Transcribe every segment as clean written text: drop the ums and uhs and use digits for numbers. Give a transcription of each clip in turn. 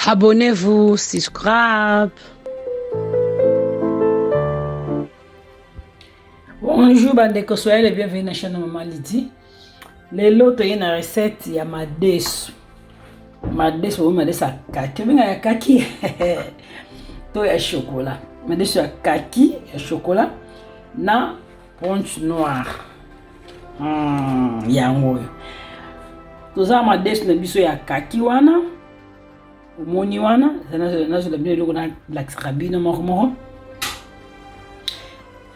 Abonnez-vous, subscribe. Bonjour bandeko, soyez les bienvenus na chaîne Maman Lydie. Lelo to yena recette ya madesu. Madesu ya kaki. Ya kaki. To ya chocolat. Madesu ya kaki ya chocolat na ponche noire. Yango. Toza madesu na biso ya kaki wana. Umoni wana. Nazo la bino na la krabino moko.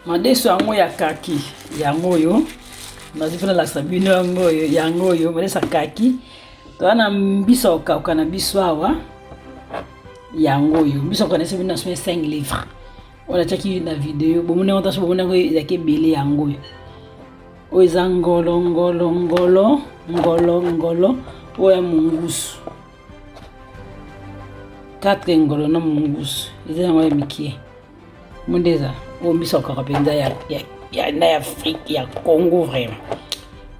Madesu yango ya kaki yango yo nazifuna la sabino yango yo madesu kaki to ana mbisa okauka na biso awa yango yo mbisa okana se bina 5 livres on a chaki na video bomone on taso bomone ko yake bele yango yo oza ngolo oya mungusu 4 ngolo na mungusu eza yango ya mikie mondeza o mbisa ko penza ya Afrique ya Congo vraiment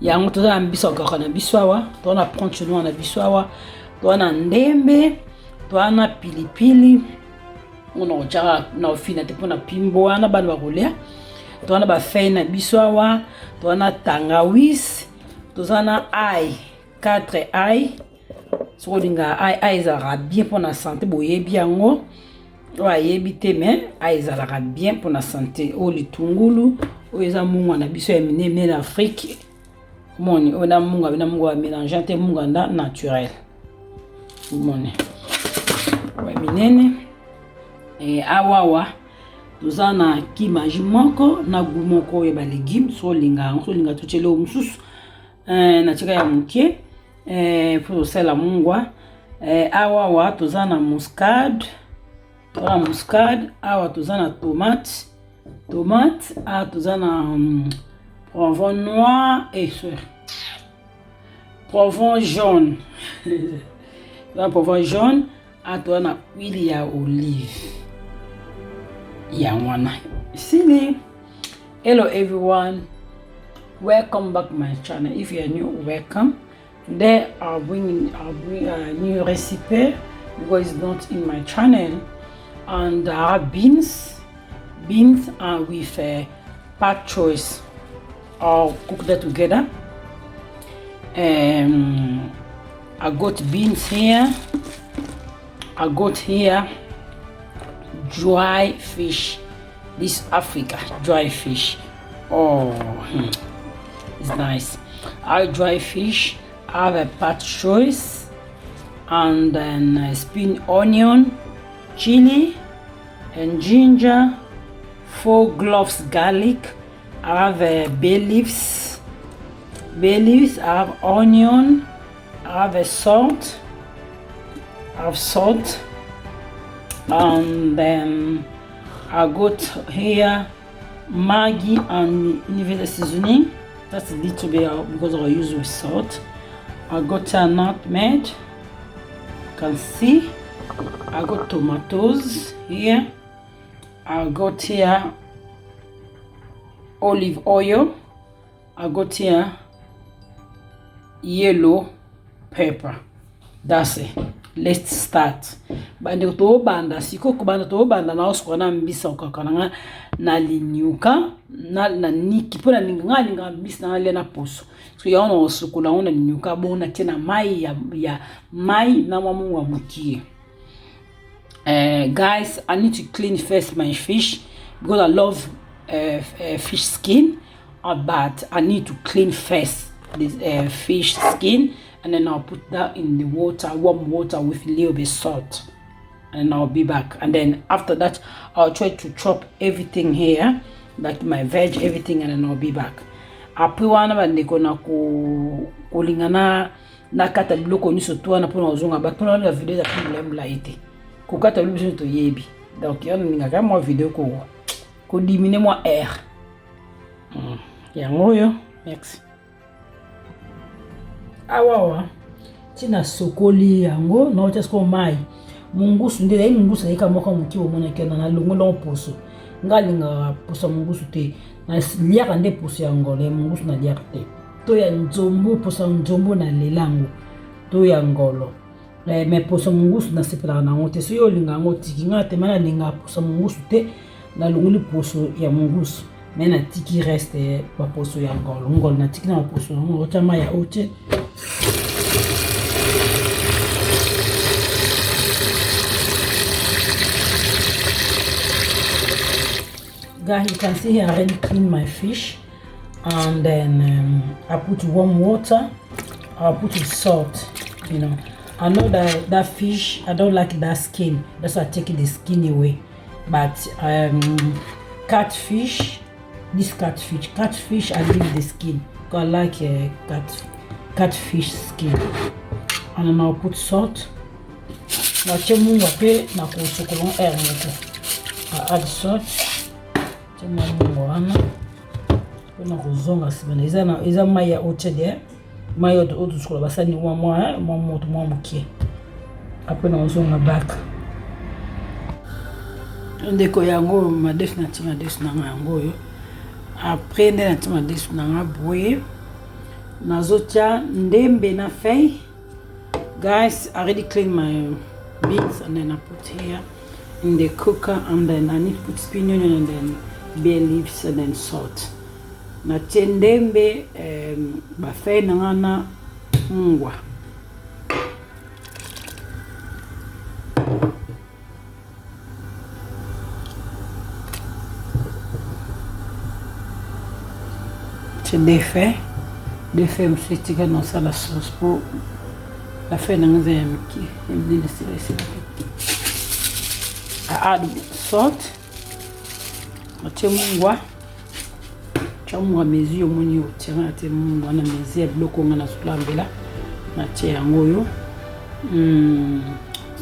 yango toza mbisa ko na biswawa to na ponche noir na biswawa to na ndembe to na pilipili on ochara na ofina te pona pimbo wana bana bakolia to na ba feuille na biswawa to na tangawis to na ail 4 ail so dinga ail za bien pour la santé boyebi yango oyebi te mais aizalaka bien pour la santé o litungulu o eza munga na biso ya minene na Afrique moni ona munga na munga mélange te munga nda naturel moni wa minene awawa tozana kimaji moko na gumoko ya ba légumes so linga tuchele o mususu na tika ya muke pour sala mungwa awawa tozana muscade awa tozana tomate awa tozana poivron noir et poivron jaune poivron jaune awa tozana huile ya olive ya wana sili. Hello everyone, welcome back to my channel. If you are new, welcome. Today I'll bring a new recipe because it's not in my channel. And I have beans with pak choice. I'll cook that together. I got beans here. I got here dry fish. This Africa dry fish. Oh, it's nice. I have dry fish. I have a pak choice, and then spring onion, chili and ginger, 4 cloves garlic. I have bay leaves, I have onion, I have salt, and then I got here Maggi and universal seasoning. That's a little bit because I use with salt. I got a nutmeg, you can see. I got tomatoes here. I got here olive oil. I got here yellow pepper. That's it. Let's start. Bande to banda siko kubanda to banda na osiko na mbisa ukakana na linyuka na niki pona ninga mbisa na le na poso. So ya ona osiko na ona linyuka bona tena mai ya mai na mamu wa mukie. Guys, I need to clean first my fish because I love fish skin, but I need to clean first this fish skin, and then I'll put that in the water, warm water with a little bit salt, and I'll be back. And then after that I'll try to chop everything here, like my veg, everything, and then I'll be back. Apiwana bandeko na kulingana na kata biloko nyuso tuana pona ozonga ba pona la video za problème ite kokata lubiso to yebi donc yana ninga kama mo video ko diminuer moi air yango yo merci awawa tina sokoli yango na ocha sko mai mungusu ndele mungusu ika moko mukio mona kena na longo poso ngalinga poso mungusu te na liaka nde poso ya ngolo mungusu na liaka te to ya nzombo poso nzombo na lelango to ya ngolo mais poso mungusu na sepela na ngote so yo linga ngoti kinga te mana linga poso mungusu te na lunguli poso ya mungusu mais na tiki reste ba poso ya ngol na tiki na poso ngol chama ya oche. Guys, you can see here I already cleaned my fish, and then I put warm water. I'll put salt. You know, I know that fish, I don't like that skin. That's why I take the skin away. But catfish, I leave the skin. Cause I like catfish skin. And then I'll put salt. I add salt. Iza maya ochede maya otu skola basani wa moto mukie après na ozonga back ndeko yango madef na tima des na yango yo après na tima des na boye nazotia ndembe na fei. Guys, I already cleaned my beans and then I put here in the cooker, and then I need to put spring onion and then bay leaves and then salt. Na tendembe bafei nangana ngwa. Défait msitika dans ça la sauce pour la faire dans un miki. I add salt. Mungwa chamwa mezi omoni otira te mungwa na mezi bloko ngana sulambela na tie yango yo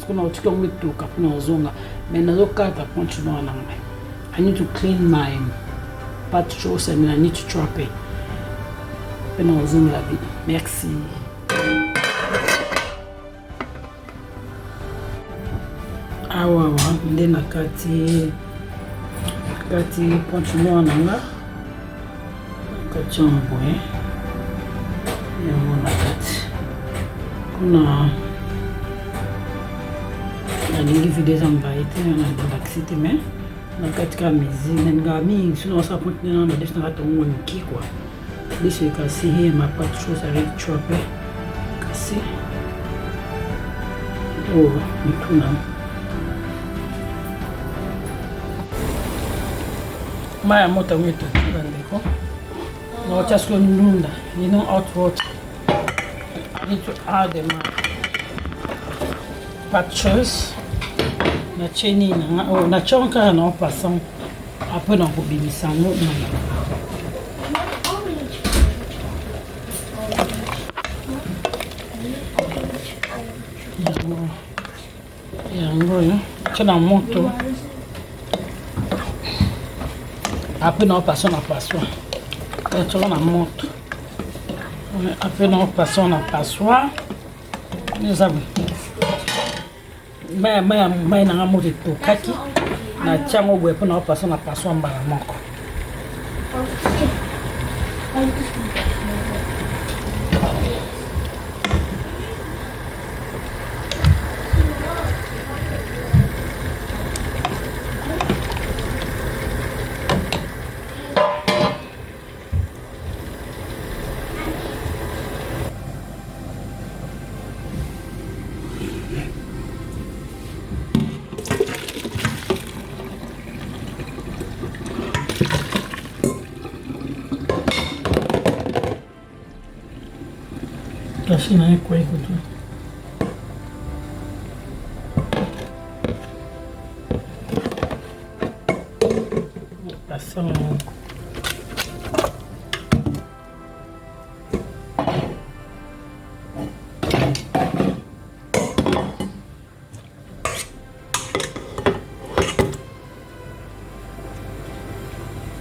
skona otika ngwetu kapuna ozonga mais nazo kata poncho na nanga. I need to clean my patchos and I need to chop it. Pena ozonga la vie. Merci. Awa ndena kati poncho na nanga. Kati mboye yango na kati kuna nalingi vide zamba ete na relaxite mais na kati ka mizi nga mingi sino sa ponti na mbede na katongo miki kwa this you can see here my part shows are ready chop kasi mituna maya moto mwetu ndeko. No, just going to you know, hot water. I need to add my patches. Na cheni na chonka na passant. Après on peut bibi sango. Yango yo. Chana moto. Après on passe na passoire. On a monte. Après nous passons à passoire. Nous avons mais na moto to kaki na chango bwe pour nous passer na passoire mbala moko. Assim não é coisa tudo. Passando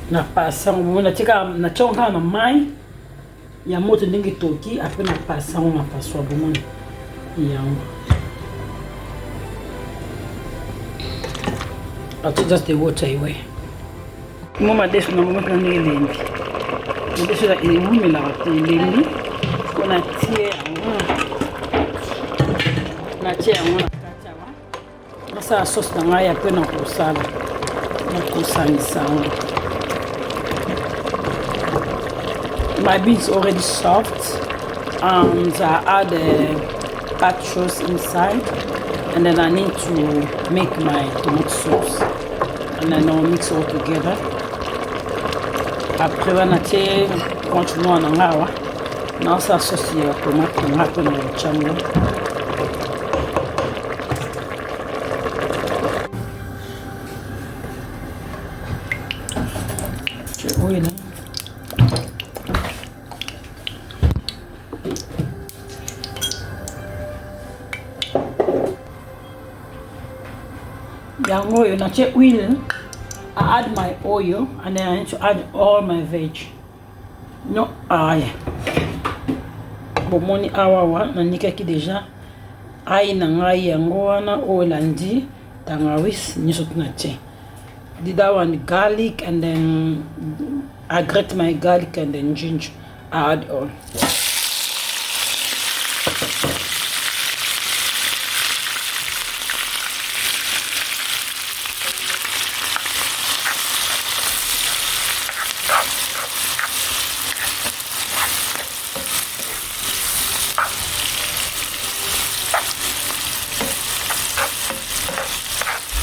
na passão na tika na chonga na mai ya moto ndenge toki après na passão na passou bon yango ati just the water away mama desu na mama kana ngendi desu la ilimi la tendi kona tie natie yango na kati awa nasala sauce na ngai ya mpe na kosala na kosangisa yango. My beans already soft, and I add patchos inside, and then I need to make my tomato sauce, and then I'll mix all together. Après on a été continuer na ngawa na sa sauce ya tomato ngapo na chango. Oil. Yango yo na che oil. I add my oil and then I need to add all my veg. No, yeah. Bomoni awawa na nika ki deja ai na ngai yango wana oil andi tangawis nyiso tunache. Did that one garlic, and then I grate my garlic and then ginger. I add all.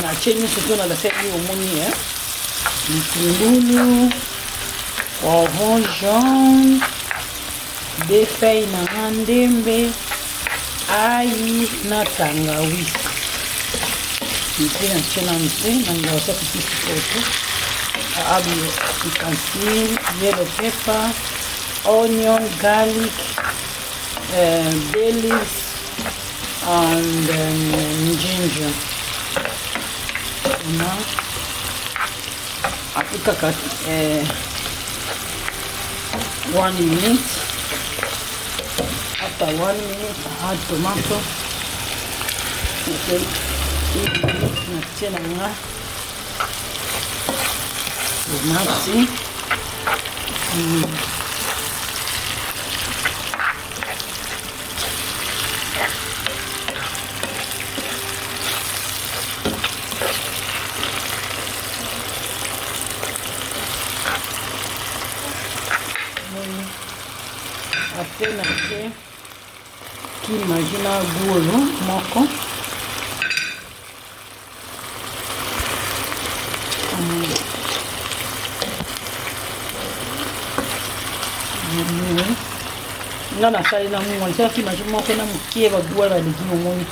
Na cheni surtout na la fête au moni Mtungulu, poivron jaune, des feuilles na mandembe, ail na tangawizi. Mpina chena mpe na ngawasa kupisi koto. Add you can see yellow pepper, onion, garlic, bay leaves, and ginger. Now, after 1 minute. After 1 minute, I add tomato. Okay, apenas que imagina golo moko nga nasali na mungu alisema kimajina moko na mukie bagua baliki mumoni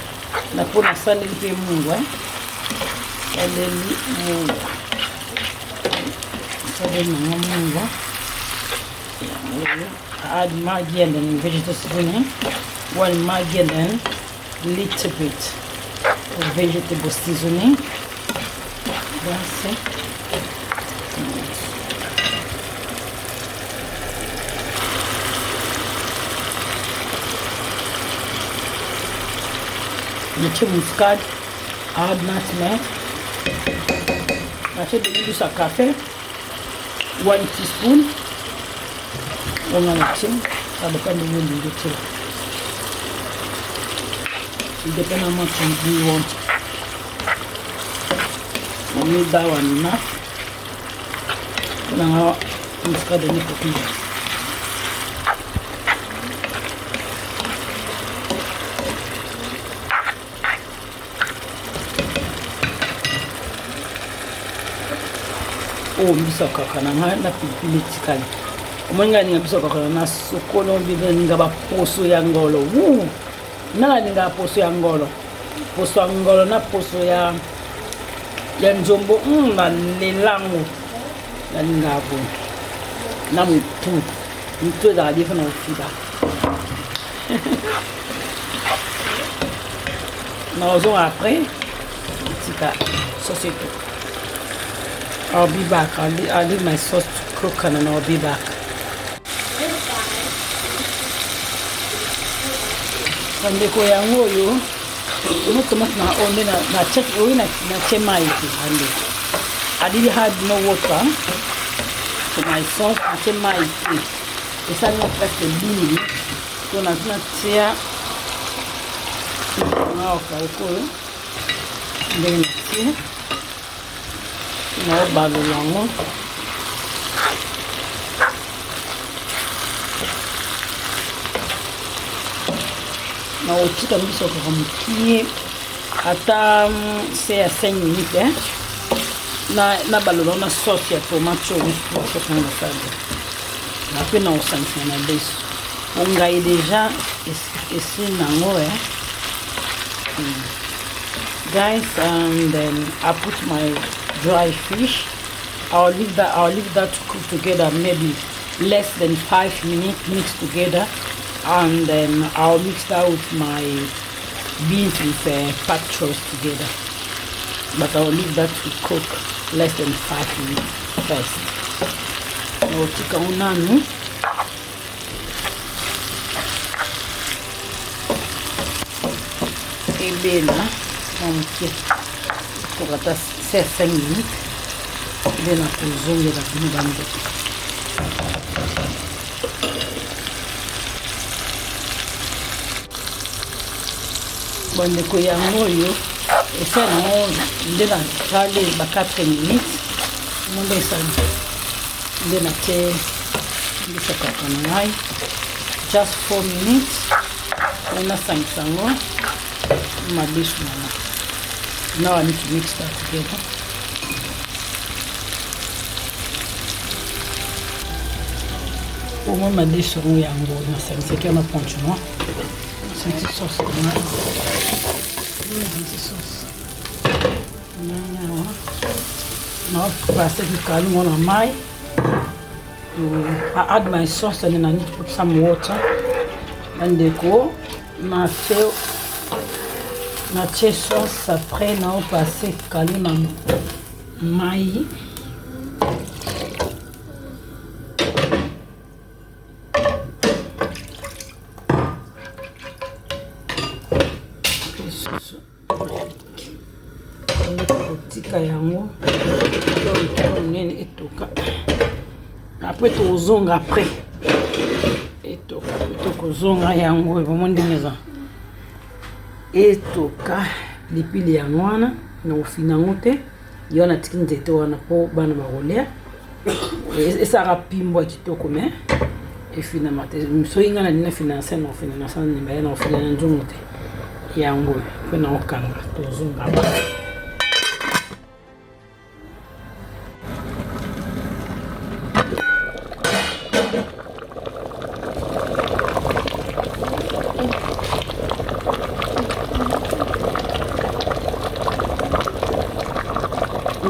na pona sali pe mungu aleli mungu sali na mungu. Add Maggi and then vegetable seasoning, 1 Maggi and then little bit of vegetable seasoning. That's it. Little muscad, add nutmeg. That's it. You use a coffee, 1 teaspoon. On a mixing, ça dépend de l'huile de tir. It depends how much you want. You need that one enough. Now, I'm just going to make a few. Oh, misa kakana na pilipili tikali. Mwenga ninga biso kakana na sokolo bibe ninga ba poso ya ngolo. Nala ninga poso ya ngolo. Poso ya ngolo na poso ya njombo na lelango. Na ninga hapo. Na mtu za hadifu na ufida. Na ozon après, tika société. I'll be back. I'll leave my sauce to cook and then I'll be back. Ndeko yango yo uno tomato na onde na check oil na chema iti ande. I didn't add no water to my sauce na chema iti. Esa no presque 10 minutes. So na tia Now calcolo. Bem assim. Não barulhamos. Na otika mbiso kwa mkie ata c'est à 5 minutes hein. Na balolo na sauce ya tomate au pour faire un salade. Na pe na osansi na beso. Ongai déjà esse nango hein. Guys, and then I put my dry fish. I'll leave that to cook together maybe less than 5 minutes mixed together, and then I'll mix that with my beans with pak chops together. But I'll leave that to cook less than 5 minutes first. I'll take on ebela on pour atta 5 minutes bena kuzongela kumbango bonne ko yango yo esa no ndena tale ba 4 minutes monde sa ndena te ndisa kakanai just 4 minutes on a 5 sango my dish now I need to mix that together. Au moins ma dish roux et en gros, c'est qu'il y a ma ponche noire. C'est une petite sauce comme ça. Une petite sauce. Now I passer the calum on my. I add my sauce and then I need to put some water. And they go. Na sauce après na passer calme na mai tika yango nene etoka après tozonga après etoka kozonga yango vraiment ndengeza etoka lipili ya ngwana na ofina ngote yona tiki nzete wana po bana bakolea esaka pimbo kitoko me efina mate msoinga na dina finance na ofina na sana nimba na ofina na nzungu te yango pe na okanga tozunga ba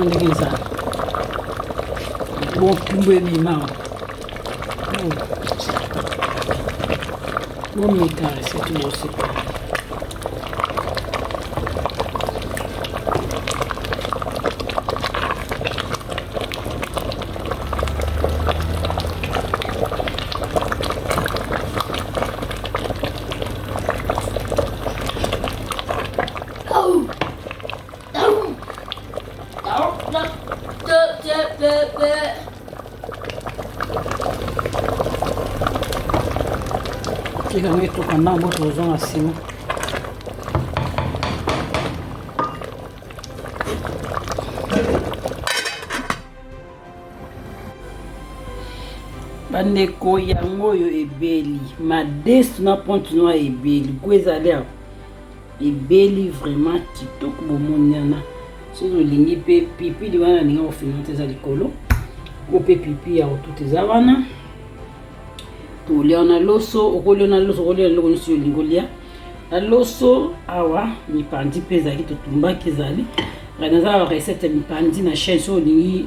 ndegeza bon pimbo ebima bon mitare c'est tout aussi Fica meio tocando na boca, usando acima. Bandeko yango yo ebeli, madesu na ponte noa ebeli, kwezali ebeli vraiment kitoko bomoniana. Soki olingi pe pipi di wana linga ofina teza likolo. Ko pe pipi ya otuti za wana. To leona loso, okoleona loso, okoleona loko nisi yolingolia. Na loso awa mipandi pe zali to tumbaki zali. Ranaza recette mipandi na chaîne so olingi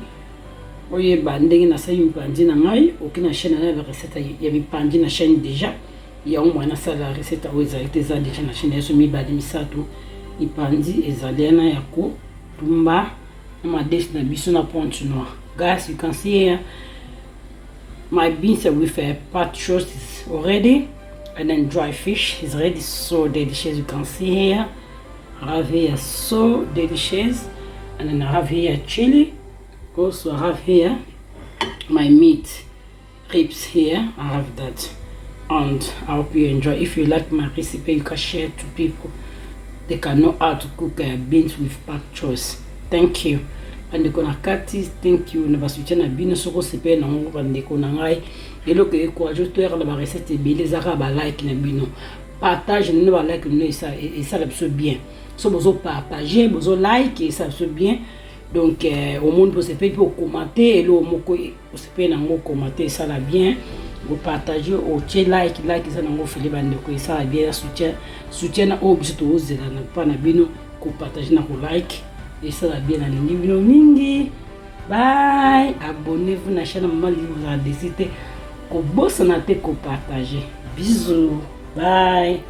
oye bandenge na sayi mipandi na ngai, okina chaîne na recette ya mipandi na chaîne déjà. Ya omwana sala recette oza iteza déjà na chaîne yeso mibali misato. Mipandi ezali na yako tumba na dish na biso na ponte noire. Guys, you can see here my beans with pot roast is already, and then dry fish is ready. So delicious, you can see here. I have here so delicious, and then I have here chili. Also I have here my meat ribs here. I have that, and I hope you enjoy. If you like my recipe, you can share to people. they can know how to cook beans with pak choice. Thank you. Bandeko na kati, thank you. Na basutien na bino soko sepe na ngo bandeko na ngai. Elo ke ko ajouter la recette ebele zaka ba like na bino. Partage ne ba like no ça et ça l'absolu bien. So bozo partager, bozo like et ça l'absolu bien. Donc au monde pour sepe pour commenter elo moko sepe na ngo commenter ça la bien. Vous partagez au like ça na ngo fele bandeko et ça bien soutien na o biso to zela na pa na bino ko partager na ko like. Et ça va bien aller niveau mingi. Bye. Abonnez-vous à la chaîne Maman Livre à décider. Ko boss na te ko partager. Bisous. Bye.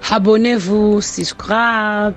Abonnez-vous, subscribe.